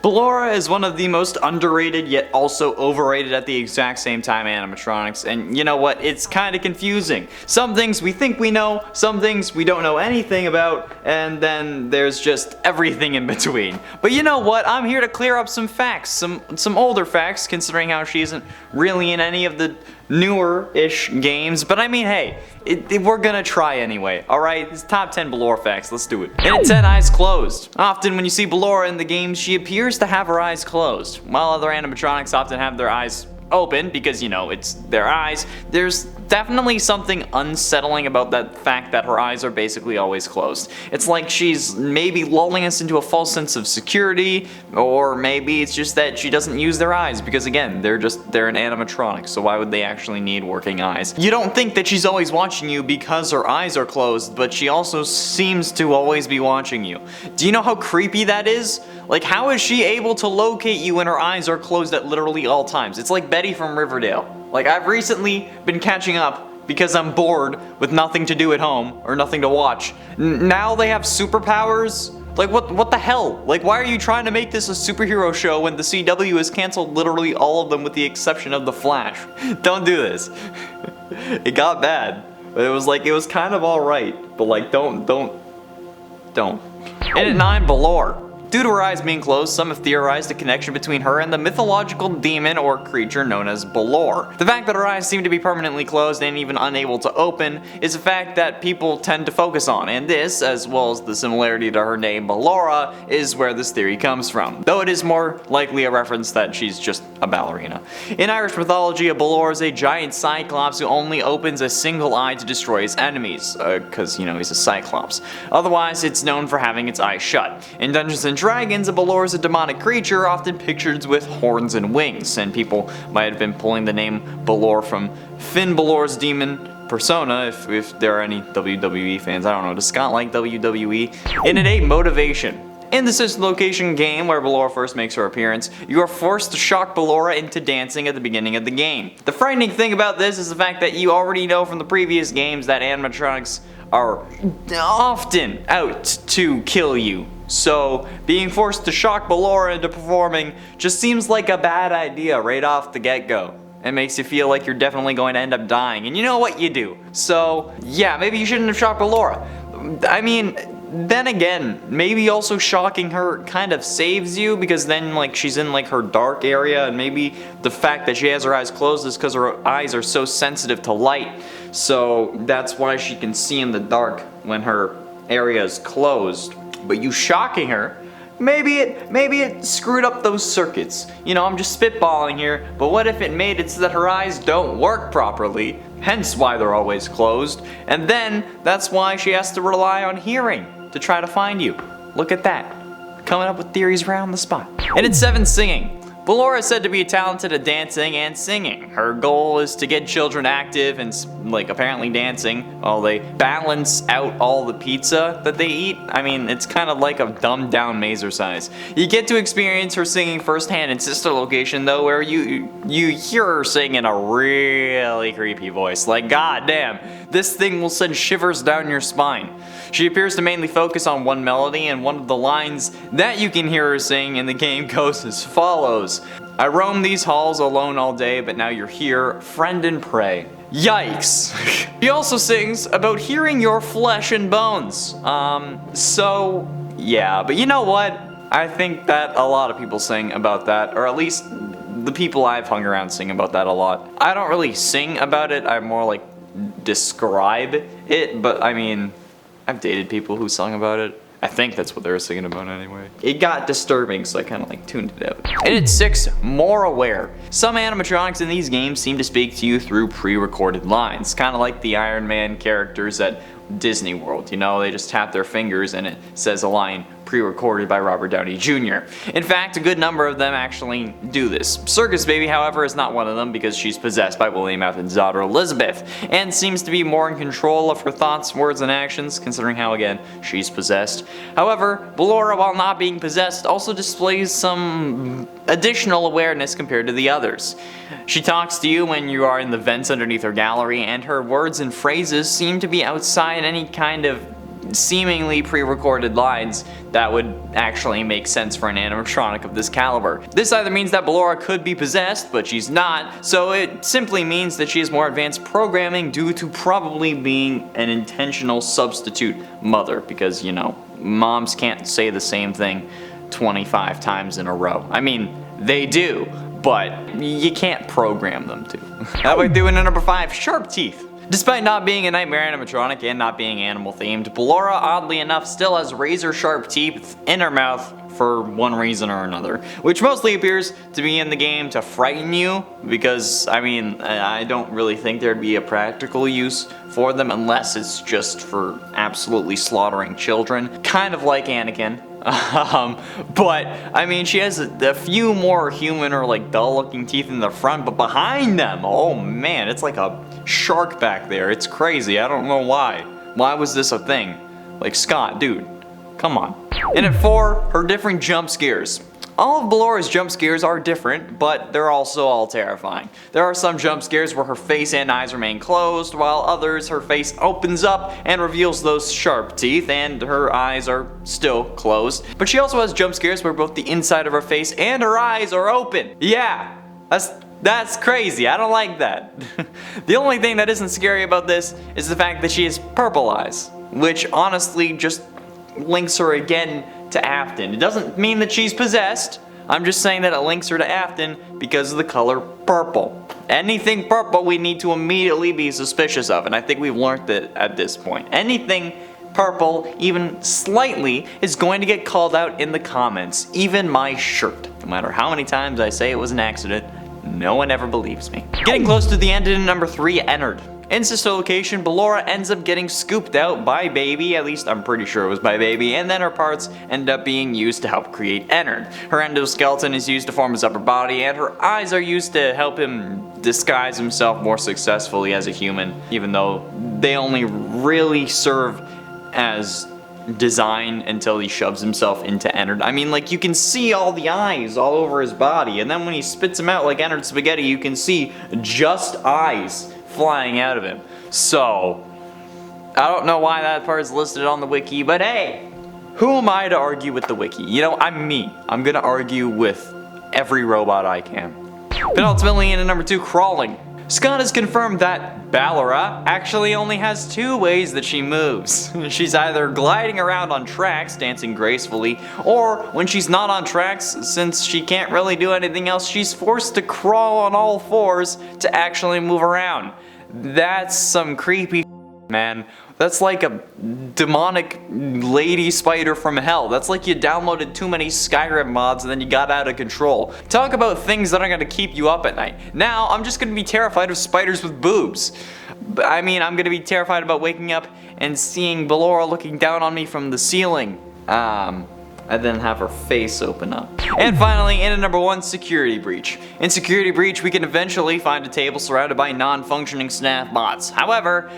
Ballora is one of the most underrated yet also overrated at the exact same time animatronics, and you know what, it's kinda confusing. Some things we think we know, some things we don't know anything about, and then there's just everything in between. But you know what, I'm here to clear up some facts, some older facts, considering how she isn't really in any of the newer-ish games, but I mean, hey, we're gonna try anyway, alright? It's top 10 Ballora facts, let's do it. And at 10, eyes closed. Often when you see Ballora in the game, she appears to have her eyes closed, while other animatronics often have their eyes open because, you know, it's their eyes. There's definitely something unsettling about that fact that her eyes are basically always closed. It's like she's maybe lulling us into a false sense of security, or maybe it's just that she doesn't use their eyes because, again, they're an animatronic, so why would they actually need working eyes? You don't think that she's always watching you because her eyes are closed, but she also seems to always be watching you. Do you know how creepy that is? Like, how is she able to locate you when her eyes are closed at literally all times? It's like Betty from Riverdale. Like, I've recently been catching up because I'm bored with nothing to do at home or nothing to watch. Now they have superpowers? Like, what the hell? Like, why are you trying to make this a superhero show when the CW has canceled literally all of them with the exception of The Flash? Don't do this. It got bad. But it was kind of alright. But like, don't. And at 9, Ballora. Due to her eyes being closed, some have theorized a connection between her and the mythological demon or creature known as Ballora. The fact that her eyes seem to be permanently closed and even unable to open is a fact that people tend to focus on, and this, as well as the similarity to her name Ballora, is where this theory comes from, though it is more likely a reference that she's just a ballerina. In Irish mythology, a Ballora is a giant cyclops who only opens a single eye to destroy his enemies, cause, you know, he's a cyclops. Otherwise, it's known for having its eyes shut. In Dungeons & Dragons, a Ballora is a demonic creature often pictured with horns and wings, and people might have been pulling the name Ballora from Finn Balor's demon persona, if there are any WWE fans. I don't know, does Scott like WWE? And at 8, motivation. In the System Location game, where Ballora first makes her appearance, you are forced to shock Ballora into dancing at the beginning of the game. The frightening thing about this is the fact that you already know from the previous games that animatronics are often out to kill you. So, being forced to shock Ballora into performing just seems like a bad idea right off the get-go. It makes you feel like you're definitely going to end up dying, and you know what you do. So, yeah, maybe you shouldn't have shocked Ballora. I mean, then again, maybe also shocking her kind of saves you, because then, like, she's in, like, her dark area, and maybe the fact that she has her eyes closed is because her eyes are so sensitive to light, so that's why she can see in the dark when her area is closed. But you shocking her, maybe it screwed up those circuits. You know, I'm just spitballing here, but what if it made it so that her eyes don't work properly, hence why they're always closed, and then that's why she has to rely on hearing to try to find you. Look at that. Coming up with theories around the spot. And at 7, singing. Ballora is said to be talented at dancing and singing. Her goal is to get children active and, like, apparently dancing while they balance out all the pizza that they eat. I mean, it's kind of like a dumbed down Mazercise. You get to experience her singing firsthand in Sister Location, though, where you hear her sing in a really creepy voice. Like, goddamn, this thing will send shivers down your spine. She appears to mainly focus on one melody, and one of the lines that you can hear her sing in the game goes as follows. I roam these halls alone all day, but now you're here, friend and prey. Yikes. She also sings about hearing your flesh and bones. So, yeah, but you know what? I think that a lot of people sing about that, or at least the people I've hung around sing about that a lot. I don't really sing about it, I more like describe it, but I mean, I've dated people who sung about it. I think that's what they were singing about anyway. It got disturbing, so I kind of like tuned it out. And at 6, more aware. Some animatronics in these games seem to speak to you through pre-recorded lines, kind of like the Iron Man characters at Disney World. You know, they just tap their fingers and it says a line pre-recorded by Robert Downey Jr. In fact, a good number of them actually do this. Circus Baby, however, is not one of them because she's possessed by William Afton's daughter Elizabeth, and seems to be more in control of her thoughts, words, and actions, considering how, again, she's possessed. However, Ballora, while not being possessed, also displays some additional awareness compared to the others. She talks to you when you are in the vents underneath her gallery, and her words and phrases seem to be outside any kind of seemingly pre-recorded lines that would actually make sense for an animatronic of this caliber. This either means that Ballora could be possessed, but she's not, so it simply means that she has more advanced programming due to probably being an intentional substitute mother, because, you know, moms can't say the same thing 25 times in a row. I mean, they do, but you can't program them to. How about doing number 5, sharp teeth? Despite not being a nightmare animatronic and not being animal themed, Ballora, oddly enough, still has razor sharp teeth in her mouth for one reason or another, which mostly appears to be in the game to frighten you, because, I mean, I don't really think there'd be a practical use for them unless it's just for absolutely slaughtering children, kind of like Anakin. But, I mean, she has a few more human or like dull looking teeth in the front, but behind them, oh man, it's like a shark back there. It's crazy. I don't know why. Why was this a thing? Like, Scott, dude, come on. And at 4, her different jump scares. All of Ballora's jump scares are different, but they're also all terrifying. There are some jump scares where her face and eyes remain closed, while others her face opens up and reveals those sharp teeth and her eyes are still closed. But she also has jump scares where both the inside of her face and her eyes are open. Yeah, that's crazy. I don't like that. The only thing that isn't scary about this is the fact that she has purple eyes, which honestly just links her again to Afton. It doesn't mean that she's possessed. I'm just saying that it links her to Afton because of the color purple. Anything purple we need to immediately be suspicious of, and I think we've learned that at this point. Anything purple, even slightly, is going to get called out in the comments. Even my shirt. No matter how many times I say it was an accident, no one ever believes me. Getting close to the end in number 3, Ennard. In Sister Location, Ballora ends up getting scooped out by Baby, at least I'm pretty sure it was by Baby, and then her parts end up being used to help create Ennard. Her endoskeleton is used to form his upper body, and her eyes are used to help him disguise himself more successfully as a human, even though they only really serve as design until he shoves himself into Ennard. I mean, like, you can see all the eyes all over his body, and then when he spits them out like Ennard spaghetti, you can see just eyes flying out of him. So, I don't know why that part is listed on the wiki, but hey, who am I to argue with the wiki? You know, I'm me. I'm gonna argue with every robot I can. But ultimately, in number 2, crawling. Scott has confirmed that Ballora actually only has 2 ways that she moves. She's either gliding around on tracks, dancing gracefully, or when she's not on tracks, since she can't really do anything else, she's forced to crawl on all 4s to actually move around. That's some creepy man. That's like a demonic lady spider from hell. That's like you downloaded too many Skyrim mods and then you got out of control. Talk about things that are gonna keep you up at night. Now, I'm just gonna be terrified of spiders with boobs. I mean, I'm gonna be terrified about waking up and seeing Ballora looking down on me from the ceiling. And then have her face open up. And finally, in at number 1, security breach. In security breach, we can eventually find a table surrounded by non-functioning staff bots. However,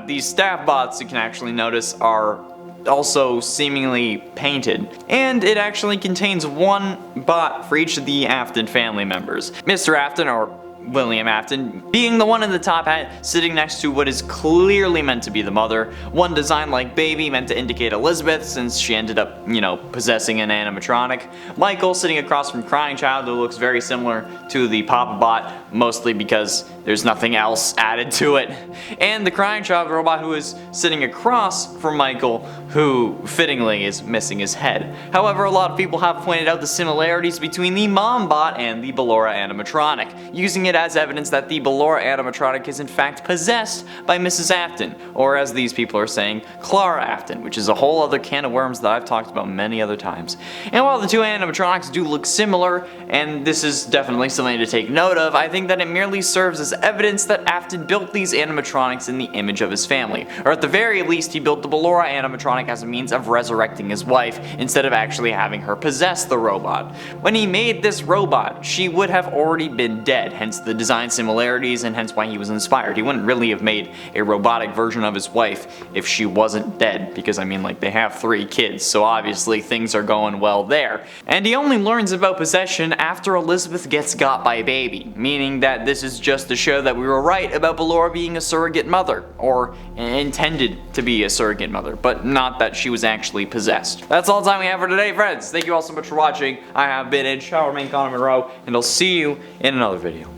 these staff bots, you can actually notice, are also seemingly painted. And it actually contains 1 bot for each of the Afton family members. Mr. Afton, or William Afton, being the one in the top hat sitting next to what is clearly meant to be the mother, one designed like Baby meant to indicate Elizabeth since she ended up, you know, possessing an animatronic, Michael sitting across from Crying Child who looks very similar to the Papa Bot, mostly because there's nothing else added to it, and the Crying Child robot who is sitting across from Michael, who fittingly is missing his head. However, a lot of people have pointed out the similarities between the Mom Bot and the Ballora animatronic, using it as evidence that the Ballora animatronic is in fact possessed by Mrs. Afton, or as these people are saying, Clara Afton, which is a whole other can of worms that I've talked about many other times. And while the 2 animatronics do look similar, and this is definitely something to take note of, I think that it merely serves as evidence that Afton built these animatronics in the image of his family, or at the very least he built the Ballora animatronic as a means of resurrecting his wife instead of actually having her possess the robot. When he made this robot, she would have already been dead, hence hence the design similarities and hence why he was inspired. He wouldn't really have made a robotic version of his wife if she wasn't dead, because I mean, like, they have 3 kids, so obviously things are going well there. And he only learns about possession after Elizabeth gets got by a baby, meaning that this is just to show that we were right about Ballora being a surrogate mother, or intended to be a surrogate mother, but not that she was actually possessed. That's all the time we have for today, friends. Thank you all so much for watching. I have been Connor Monroe, and I'll see you in another video.